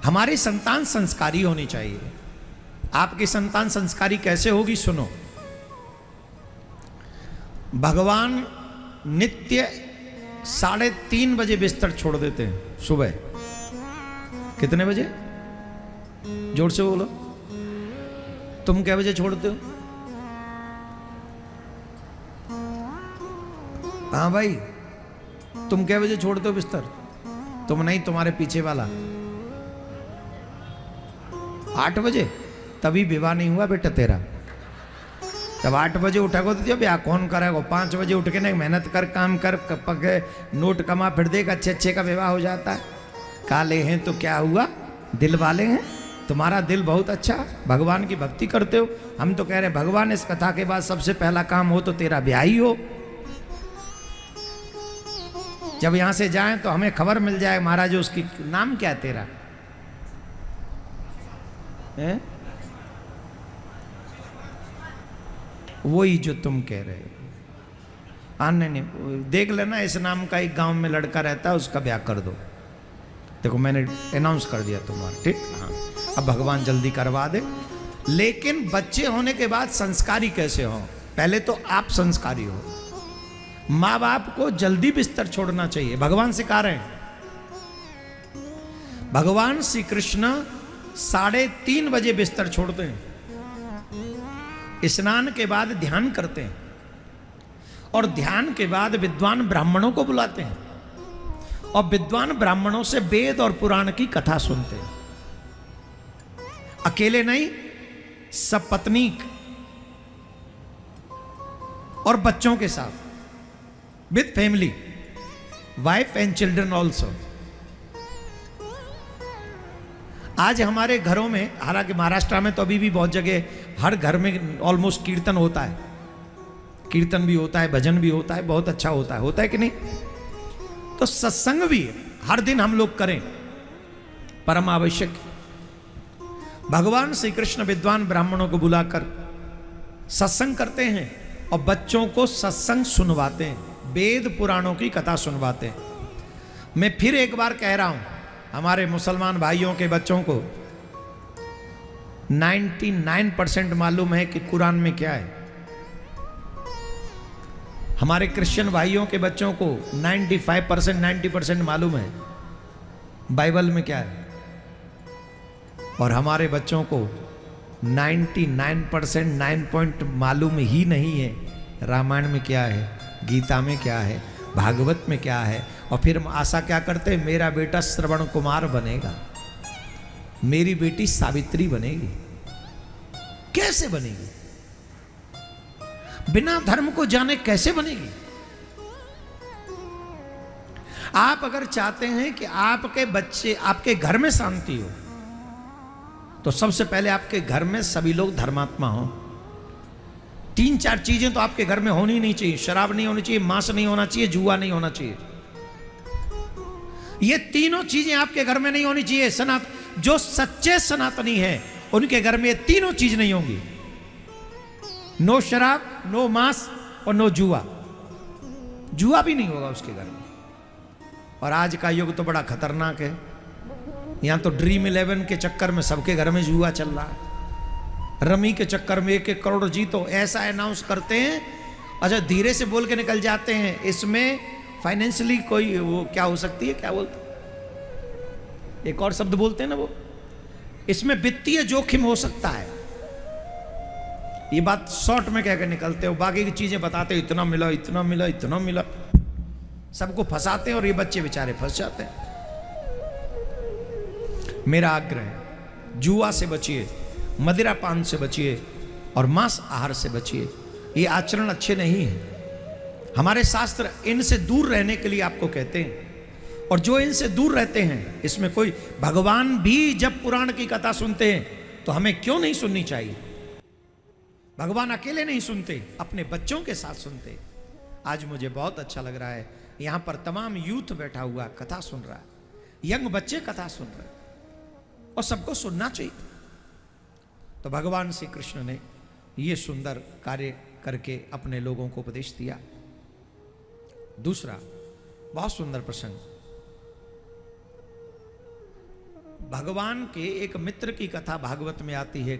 हमारी संतान संस्कारी होनी चाहिए। आपकी संतान संस्कारी कैसे होगी सुनो। भगवान नित्य 3:30 बजे बिस्तर छोड़ देते हैं सुबह। कितने बजे? जोर से बोलो। तुम क्या बजे छोड़ते हो? हाँ भाई, तुम क्या बजे छोड़ते हो बिस्तर? तुम नहीं, तुम्हारे पीछे वाला। 8 बजे? तभी विवाह नहीं हुआ बेटा तेरा। जब 8 बजे उठेगा तो ब्याह कौन करेगा? 5 बजे उठ के नहीं, मेहनत कर, काम कर, पके नोट कमा, फिर देख अच्छे का विवाह हो जाता है। काले हैं तो क्या हुआ, दिल वाले हैं। तुम्हारा दिल बहुत अच्छा, भगवान की भक्ति करते हो। हम तो कह रहे भगवान इस कथा के बाद सबसे पहला काम हो तो तेरा ब्याह ही हो। जब यहां से जाएं तो हमें खबर मिल जाए महाराज उसकी नाम क्या है तेरा है? वही जो तुम कह रहे हो। नहीं, देख लेना, इस नाम का एक गांव में लड़का रहता है, उसका ब्याह कर दो। देखो मैंने अनाउंस कर दिया तुम्हारा, ठीक। हाँ, अब भगवान जल्दी करवा दे। लेकिन बच्चे होने के बाद संस्कारी कैसे हो? पहले तो आप संस्कारी हो। माँ बाप को जल्दी बिस्तर छोड़ना चाहिए, भगवान सिखा रहे हैं। भगवान श्री कृष्ण 3:30 बजे बिस्तर छोड़ते हैं, स्नान के बाद ध्यान करते हैं, और ध्यान के बाद विद्वान ब्राह्मणों को बुलाते हैं, और विद्वान ब्राह्मणों से वेद और पुराण की कथा सुनते हैं। अकेले नहीं, सब पत्नीक और बच्चों के साथ, with family, wife and children also. आज हमारे घरों में, हालांकि महाराष्ट्र में तो अभी भी बहुत जगह हर घर में ऑलमोस्ट कीर्तन होता है, कीर्तन भी होता है, भजन भी होता है, बहुत अच्छा होता है कि नहीं? तो सत्संग भी हर दिन हम लोग करें, परम आवश्यक। भगवान श्री कृष्ण विद्वान ब्राह्मणों को बुलाकर सत्संग करते हैं और बच्चों को सत्संग सुनवाते हैं, वेद पुराणों की कथा सुनवाते हैं। मैं फिर एक बार कह रहा हूं, हमारे मुसलमान भाइयों के बच्चों को 99% मालूम है कि कुरान में क्या है। हमारे क्रिश्चियन भाइयों के बच्चों को 95% 90% मालूम है बाइबल में क्या है, और हमारे बच्चों को 99% 9 पॉइंट मालूम ही नहीं है रामायण में क्या है, गीता में क्या है, भागवत में क्या है। और फिर हम आशा क्या करते हैं, मेरा बेटा श्रवण कुमार बनेगा, मेरी बेटी सावित्री बनेगी। कैसे बनेगी? बिना धर्म को जाने कैसे बनेगी? आप अगर चाहते हैं कि आपके बच्चे, आपके घर में शांति हो, तो सबसे पहले आपके घर में सभी लोग धर्मात्मा हो। 3-4 चीजें तो आपके घर में होनी नहीं चाहिए। शराब नहीं होनी चाहिए, मांस नहीं होना चाहिए, जुआ नहीं होना चाहिए। ये तीनों चीजें आपके घर में नहीं होनी चाहिए। जो सच्चे सनातनी हैं उनके घर में ये तीनों चीज नहीं होंगी। नो शराब, नो मांस और नो जुआ। जुआ भी नहीं होगा उसके घर में। और आज का युग तो बड़ा खतरनाक है। यहां तो ड्रीम 11 के चक्कर में सबके घर में जुआ चल रहा है। रमी के चक्कर में 1-1 करोड़ जीतो, ऐसा अनाउंस करते हैं। अच्छा, धीरे से बोल के निकल जाते हैं। इसमें फाइनेंशियली कोई वो क्या हो सकती है, क्या बोलते, एक और शब्द बोलते हैं ना वो, इसमें वित्तीय जोखिम हो सकता है। ये बात शॉर्ट में कहकर निकलते हो, बाकी की चीजें बताते हो, इतना मिला, इतना मिला, इतना मिला, सबको फंसाते हैं और ये बच्चे बेचारे फंस जाते हैं। मेरा आग्रह है, जुआ से बचिए, मदिरा पान से बचिए और मांस आहार से बचिए। ये आचरण अच्छे नहीं है। हमारे शास्त्र इनसे दूर रहने के लिए आपको कहते हैं, और जो इनसे दूर रहते हैं, इसमें कोई, भगवान भी जब पुराण की कथा सुनते हैं तो हमें क्यों नहीं सुननी चाहिए? भगवान अकेले नहीं सुनते, अपने बच्चों के साथ सुनते। आज मुझे बहुत अच्छा लग रहा है, यहां पर तमाम यूथ बैठा हुआ कथा सुन रहा है, यंग बच्चे कथा सुन रहे हैं, और सबको सुनना चाहिए। तो भगवान श्री कृष्ण ने ये सुंदर कार्य करके अपने लोगों को उपदेश दिया। दूसरा बहुत सुंदर प्रसंग, भगवान के एक मित्र की कथा भागवत में आती है।